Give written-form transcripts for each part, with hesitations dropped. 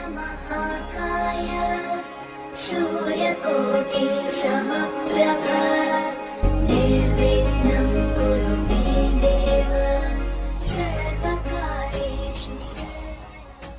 महाकाय सूर्यकोटि समप्रभ निर्विघ्नं कुरु मे देव सर्वकार्येषु सर्वदा।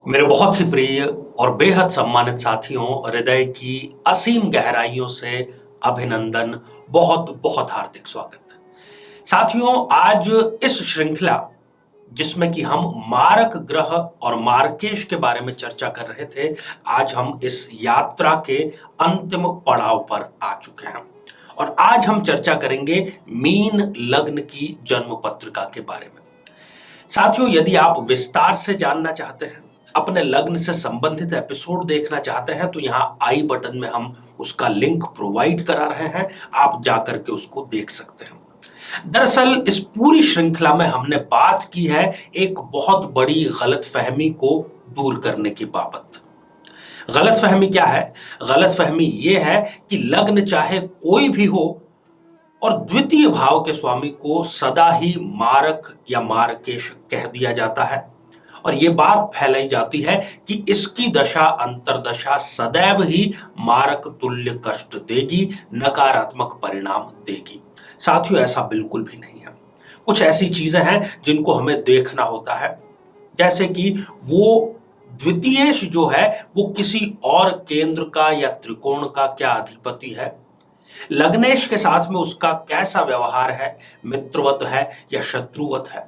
मेरे बहुत ही प्रिय और बेहद सम्मानित साथियों, हृदय की असीम गहराइयों से अभिनंदन, बहुत बहुत हार्दिक स्वागत। साथियों, आज इस श्रृंखला जिसमें कि हम मारक ग्रह और मार्केश के बारे में चर्चा कर रहे थे, आज हम इस यात्रा के अंतिम पड़ाव पर आ चुके हैं और आज हम चर्चा करेंगे मीन लग्न की जन्म पत्रिका के बारे में। साथियों, यदि आप विस्तार से जानना चाहते हैं, अपने लग्न से संबंधित एपिसोड देखना चाहते हैं, तो यहां आई बटन में हम उसका लिंक प्रोवाइड करा रहे हैं, आप जाकर के उसको देख सकते हैं। दरअसल इस पूरी श्रृंखला में हमने बात की है एक बहुत बड़ी गलतफहमी को दूर करने की बाबत। गलतफहमी क्या है? गलतफहमी यह है कि लग्न चाहे कोई भी हो और द्वितीय भाव के स्वामी को सदा ही मारक या मारकेश कह दिया जाता है और यह बात फैलाई जाती है कि इसकी दशा अंतरदशा सदैव ही मारक तुल्य कष्ट देगी, नकारात्मक परिणाम देगी। साथियों, ऐसा बिल्कुल भी नहीं है। कुछ ऐसी चीजें हैं जिनको हमें देखना होता है, जैसे कि वो द्वितीयेश जो है वो किसी और केंद्र का या त्रिकोण का क्या अधिपति है, लग्नेश के साथ में उसका कैसा व्यवहार है, मित्रवत है या शत्रुवत है।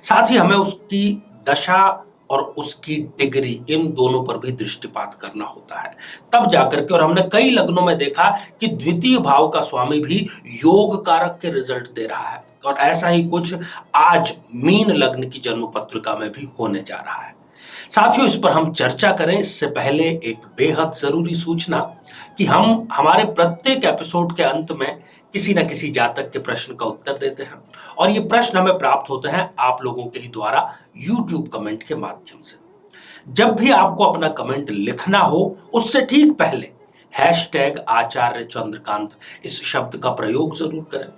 साथ ही हमें उसकी दशा और उसकी डिग्री, इन दोनों पर भी दृष्टिपात करना होता है, तब जाकर के। और हमने कई लग्नों में देखा कि द्वितीय भाव का स्वामी भी योग कारक के रिजल्ट दे रहा है और ऐसा ही कुछ आज मीन लग्न की जन्म पत्रिका में भी होने जा रहा है। साथियों, इस पर हम चर्चा करें इससे पहले एक बेहद जरूरी सूचना कि हम हमारे प्रत्येक एपिसोड के अंत में किसी न किसी जातक के प्रश्न का उत्तर देते हैं और ये प्रश्न हमें प्राप्त होते हैं आप लोगों के ही द्वारा YouTube कमेंट के माध्यम से। जब भी आपको अपना कमेंट लिखना हो, उससे ठीक पहले #आचार्य चंद्रकांत इस शब्द का प्रयोग जरूर करें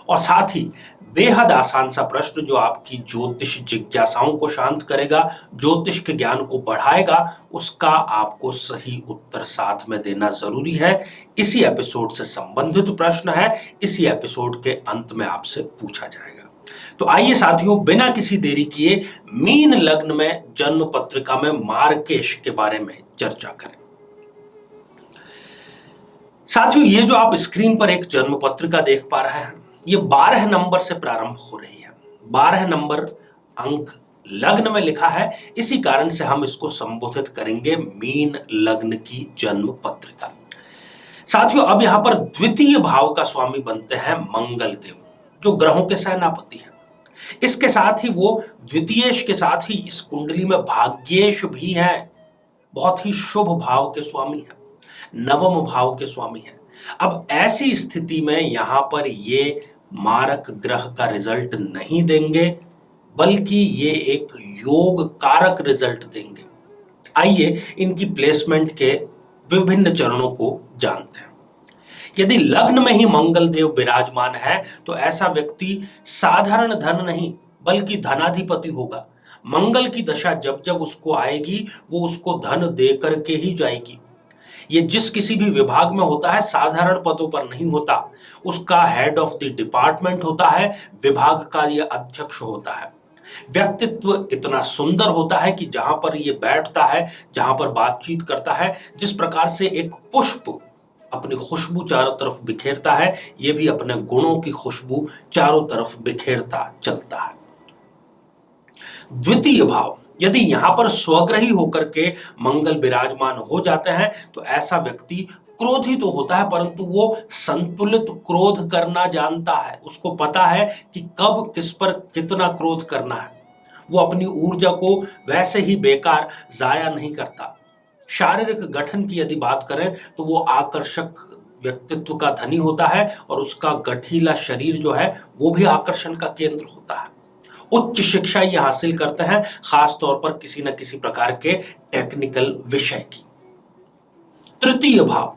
और साथ ही बेहद आसान सा प्रश्न जो आपकी ज्योतिष जिज्ञासाओं को शांत करेगा, ज्योतिष के ज्ञान को बढ़ाएगा, उसका आपको सही उत्तर साथ में देना जरूरी है। इसी एपिसोड से संबंधित प्रश्न है, इसी एपिसोड के अंत में आपसे पूछा जाएगा। तो आइए साथियों, बिना किसी देरी किए मीन लग्न में जन्म पत्रिका में मार्केश के बारे में चर्चा करें। साथियों, ये जो आप स्क्रीन पर एक जन्म पत्रिका देख पा रहे हैं, ये 12 नंबर से प्रारंभ हो रही है। 12 नंबर अंक लग्न में लिखा है, इसी कारण से हम इसको संबोधित करेंगे मीन लग्न की जन्म पत्रिका। साथियों, अब यहां पर द्वितीय भाव का स्वामी बनते हैं मंगल देव, जो ग्रहों के सेनापति हैं। इसके साथ ही वो द्वितीयेश के साथ ही इस कुंडली में भाग्येश भी हैं, बहुत ही शुभ भाव के स्वामी हैं, नवम भाव के स्वामी हैं। अब ऐसी स्थिति में यहां पर ये मारक ग्रह का रिजल्ट नहीं देंगे, बल्कि ये एक योग कारक रिजल्ट देंगे। आइए इनकी प्लेसमेंट के विभिन्न चरणों को जानते हैं। यदि लग्न में ही मंगल देव विराजमान है तो ऐसा व्यक्ति साधारण धन नहीं बल्कि धनाधिपति होगा। मंगल की दशा जब जब उसको आएगी, वो उसको धन दे करके ही जाएगी। ये जिस किसी भी विभाग में होता है, साधारण पदों पर नहीं होता, उसका हेड ऑफ द डिपार्टमेंट होता है, विभाग का ये अध्यक्ष होता है। व्यक्तित्व इतना सुंदर होता है कि जहां पर ये बैठता है, जहां पर बातचीत करता है, जिस प्रकार से एक पुष्प अपनी खुशबू चारों तरफ बिखेरता है, ये भी अपने गुणों की खुशबू चारों तरफ बिखेरता चलता है। द्वितीय भाव, यदि यहां पर स्वग्रही होकर के मंगल विराजमान हो जाते हैं तो ऐसा व्यक्ति क्रोधी तो होता है, परंतु वो संतुलित क्रोध करना जानता है। उसको पता है कि कब किस पर कितना क्रोध करना है। वो अपनी ऊर्जा को वैसे ही बेकार जाया नहीं करता। शारीरिक गठन की यदि बात करें तो वो आकर्षक व्यक्तित्व का धनी होता है और उसका गठीला शरीर जो है वो भी आकर्षण का केंद्र होता है। उच्च शिक्षा ये हासिल करते हैं, खास तौर पर किसी न किसी प्रकार के टेक्निकल विषय की। तृतीय भाव,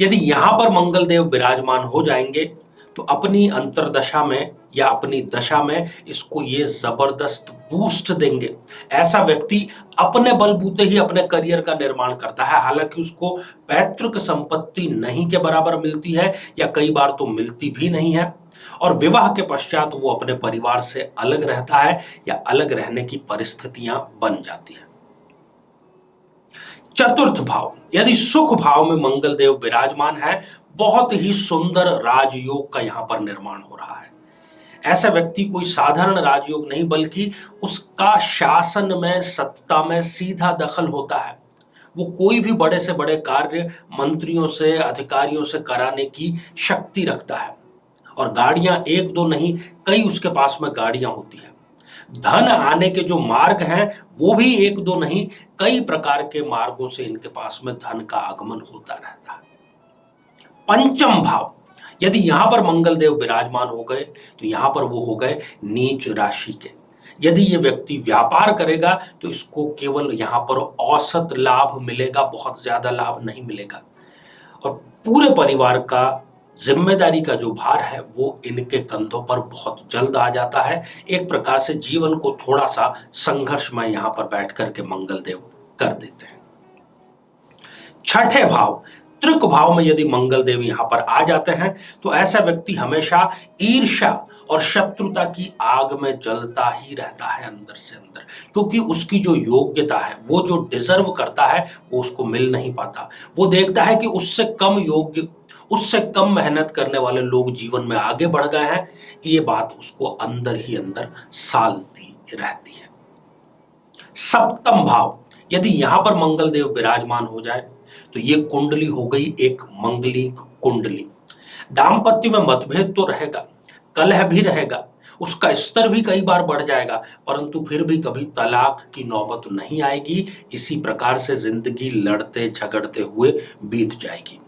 यदि यहां पर मंगल देव विराजमान हो जाएंगे तो अपनी अंतर्दशा में या अपनी दशा में इसको ये जबरदस्त बूस्ट देंगे। ऐसा व्यक्ति अपने बलबूते ही अपने करियर का निर्माण करता है, हालांकि उसको पैतृक संपत्ति नहीं के बराबर मिलती है या कई बार तो मिलती भी नहीं है, और विवाह के पश्चात वो अपने परिवार से अलग रहता है या अलग रहने की परिस्थितियां बन जाती है। चतुर्थ भाव, यदि सुख भाव में मंगल देव विराजमान है, बहुत ही सुंदर राजयोग का यहां पर निर्माण हो रहा है। ऐसा व्यक्ति कोई साधारण राजयोग नहीं बल्कि उसका शासन में, सत्ता में सीधा दखल होता है। वो कोई भी बड़े से बड़े कार्य मंत्रियों से, अधिकारियों से कराने की शक्ति रखता है, और गाड़ियां एक दो नहीं, कई उसके पास में गाड़ियां होती हैं। धन आने के जो मार्ग हैं वो भी एक दो नहीं, कई प्रकार के मार्गों से इनके पास में धन का आगमन होता रहता है। पंचम भाव, यदि यहां पर मंगल देव विराजमान हो गए तो यहां पर वो हो गए नीच राशि के। यदि ये व्यक्ति व्यापार करेगा तो इसको केवल यहां पर औसत लाभ मिलेगा, बहुत ज्यादा लाभ नहीं मिलेगा, और पूरे परिवार का जिम्मेदारी का जो भार है वो इनके कंधों पर बहुत जल्द आ जाता है। एक प्रकार से जीवन को थोड़ा सा संघर्षमय यहां पर बैठ करके मंगल देव कर देते हैं। छठे भाव, त्रिक भाव में यदि मंगल देव यहां पर आ जाते हैं तो ऐसा व्यक्ति हमेशा ईर्ष्या और शत्रुता की आग में जलता ही रहता है अंदर से अंदर, क्योंकि उसकी जो योग्यता है, वो जो डिजर्व करता है वो उसको मिल नहीं पाता। वो देखता है कि उससे कम योग्य, उससे कम मेहनत करने वाले लोग जीवन में आगे बढ़ गए हैं। ये बात उसको अंदर ही अंदर सालती रहती है। सप्तम भाव, यदि यहां पर मंगल देव विराजमान हो जाए तो ये कुंडली हो गई एक मंगलिक कुंडली। दाम्पत्य में मतभेद तो रहेगा, कलह भी रहेगा, उसका स्तर भी कई बार बढ़ जाएगा, परंतु फिर भी कभी तलाक की नौबत नहीं आएगी। इसी प्रकार से जिंदगी लड़ते झगड़ते हुए बीत जाएगी।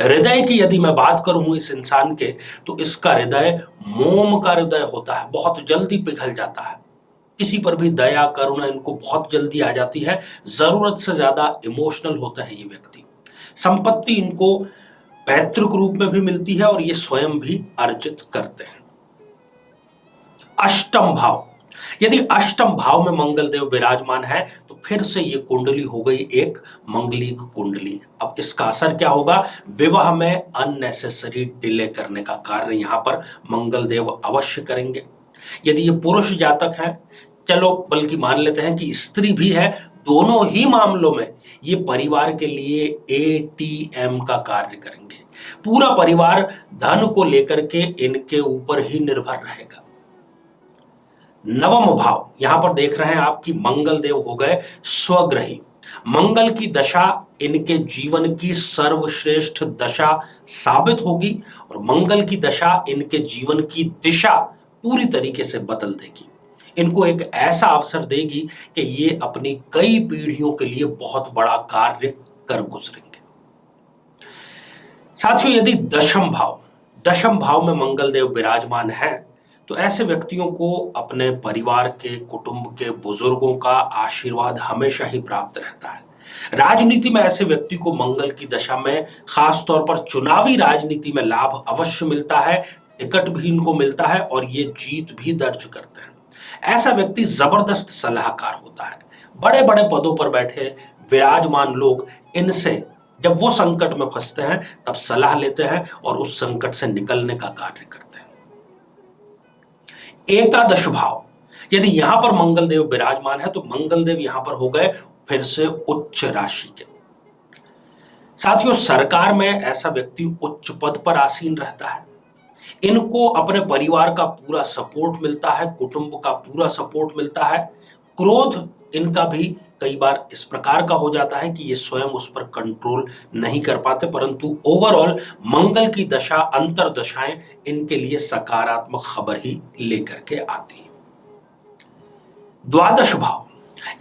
हृदय की यदि मैं बात करूं इस इंसान के, तो इसका हृदय मोम का हृदय होता है, बहुत जल्दी पिघल जाता है। किसी पर भी दया करुणा इनको बहुत जल्दी आ जाती है, जरूरत से ज्यादा इमोशनल होता है ये व्यक्ति। संपत्ति इनको पैतृक रूप में भी मिलती है और ये स्वयं भी अर्जित करते हैं। अष्टम भाव, यदि अष्टम भाव में मंगल देव विराजमान है तो फिर से ये कुंडली हो गई एक मंगलिक कुंडली। अब इसका असर क्या होगा? विवाह में अननेसेसरी डिले करने का कार्य यहां पर मंगल देव अवश्य करेंगे। यदि ये पुरुष जातक है, चलो बल्कि मान लेते हैं कि स्त्री भी है, दोनों ही मामलों में ये परिवार के लिए एटीएम का कार्य करेंगे। पूरा परिवार धन को लेकर के इनके ऊपर ही निर्भर रहेगा। नवम भाव, यहां पर देख रहे हैं आपकी मंगल देव हो गए स्वग्रही। मंगल की दशा इनके जीवन की सर्वश्रेष्ठ दशा साबित होगी और मंगल की दशा इनके जीवन की दिशा पूरी तरीके से बदल देगी। इनको एक ऐसा अवसर देगी कि ये अपनी कई पीढ़ियों के लिए बहुत बड़ा कार्य कर गुजरेंगे। साथियों, यदि दशम भाव में मंगल देव विराजमान है तो ऐसे व्यक्तियों को अपने परिवार के, कुटुंब के बुजुर्गों का आशीर्वाद हमेशा ही प्राप्त रहता है। राजनीति में ऐसे व्यक्ति को मंगल की दशा में खासतौर पर चुनावी राजनीति में लाभ अवश्य मिलता है, टिकट भी इनको मिलता है और ये जीत भी दर्ज करते हैं। ऐसा व्यक्ति जबरदस्त सलाहकार होता है। बड़े बड़े पदों पर बैठे विराजमान लोग इनसे जब वो संकट में फंसते हैं तब सलाह लेते हैं और उस संकट से निकलने का कार्य करते हैं। एकादश भाव, यदि यहां पर मंगल देव विराजमान है तो मंगल देव यहां पर हो गए फिर से उच्च राशि के। साथियों, सरकार में ऐसा व्यक्ति उच्च पद पर आसीन रहता है। इनको अपने परिवार का पूरा सपोर्ट मिलता है, कुटुंब का पूरा सपोर्ट मिलता है। क्रोध इनका भी कई बार इस प्रकार का हो जाता है कि ये स्वयं उस पर कंट्रोल नहीं कर पाते, परंतु ओवरऑल मंगल की दशा, अंतरदशाएं इनके लिए सकारात्मक खबर ही लेकर के आती है। द्वादश भाव,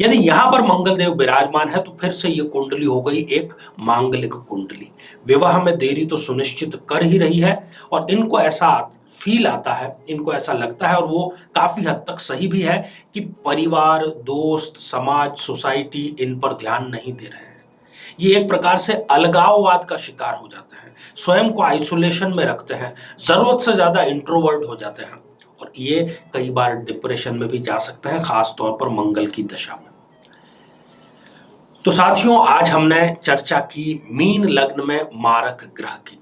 यदि यहां पर मंगल देव विराजमान है तो फिर से ये कुंडली हो गई एक मांगलिक कुंडली। विवाह में देरी तो सुनिश्चित कर ही रही है और इनको ऐसा फील आता है, इनको ऐसा लगता है और वो काफी हद तक सही भी है कि परिवार, दोस्त, समाज, सोसाइटी इन पर ध्यान नहीं दे रहे हैं। ये एक प्रकार से अलगाववाद का शिकार हो जाते हैं, स्वयं को आइसोलेशन में रखते हैं, जरूरत से ज्यादा इंट्रोवर्ट हो जाते हैं और ये कई बार डिप्रेशन में भी जा सकते हैं, खास तौर पर मंगल की दशा में। तो साथियों, आज हमने चर्चा की मीन लग्न में मारक ग्रह की।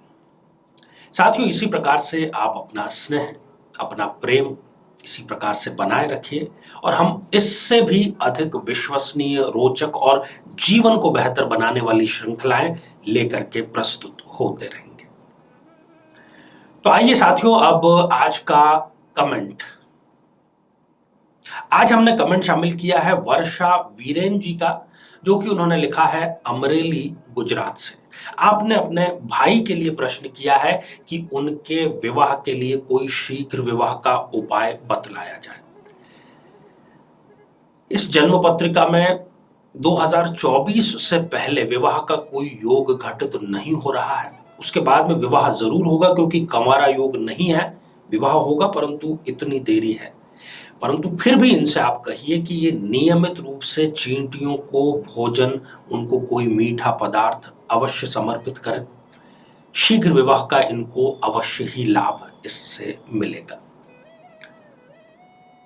साथियों, इसी प्रकार से आप अपना स्नेह, अपना प्रेम इसी प्रकार से बनाए रखिए और हम इससे भी अधिक विश्वसनीय, रोचक और जीवन को बेहतर बनाने वाली श्रृंखलाएं लेकर के प्रस्तुत होते रहेंगे। तो आइए साथियों, अब आज का कमेंट। आज हमने कमेंट शामिल किया है वर्षा वीरेन जी का, जो कि उन्होंने लिखा है अमरेली, गुजरात से। आपने अपने भाई के लिए प्रश्न किया है कि उनके विवाह के लिए कोई शीघ्र विवाह का उपाय बतलाया जाए। इस जन्म पत्रिका में 2024 से पहले विवाह का कोई योग घटित नहीं हो रहा है। उसके बाद में विवाह जरूर होगा, क्योंकि कंवारा योग नहीं है, विवाह होगा परंतु इतनी देरी है। परंतु फिर भी इनसे आप कहिए कि ये नियमित रूप से चींटियों को भोजन, उनको कोई मीठा पदार्थ अवश्य समर्पित करें। शीघ्र विवाह का इनको अवश्य ही लाभ इससे मिलेगा।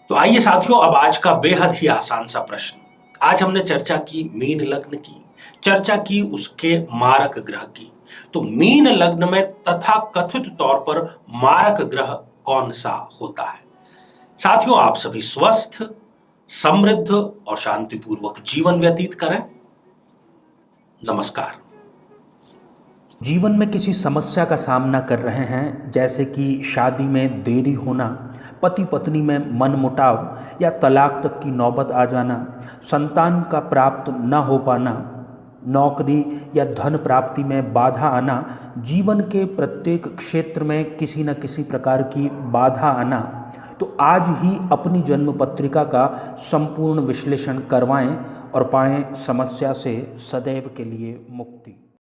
तो आइए साथियों, अब आज का बेहद ही आसान सा प्रश्न। आज हमने चर्चा की मीन लग्न की, चर्चा की उसके मारक ग्रह की। तो मीन लग्न में तथा कथित तौर पर मारक ग्रह कौन सा होता है? साथियों, आप सभी स्वस्थ, समृद्ध और शांतिपूर्वक जीवन व्यतीत करें। नमस्कार। जीवन में किसी समस्या का सामना कर रहे हैं, जैसे कि शादी में देरी होना, पति पत्नी में मनमुटाव या तलाक तक की नौबत आ जाना, संतान का प्राप्त न हो पाना, नौकरी या धन प्राप्ति में बाधा आना, जीवन के प्रत्येक क्षेत्र में किसी न किसी प्रकार की बाधा आना, तो आज ही अपनी जन्म पत्रिका का संपूर्ण विश्लेषण करवाएं और पाएं समस्या से सदैव के लिए मुक्ति।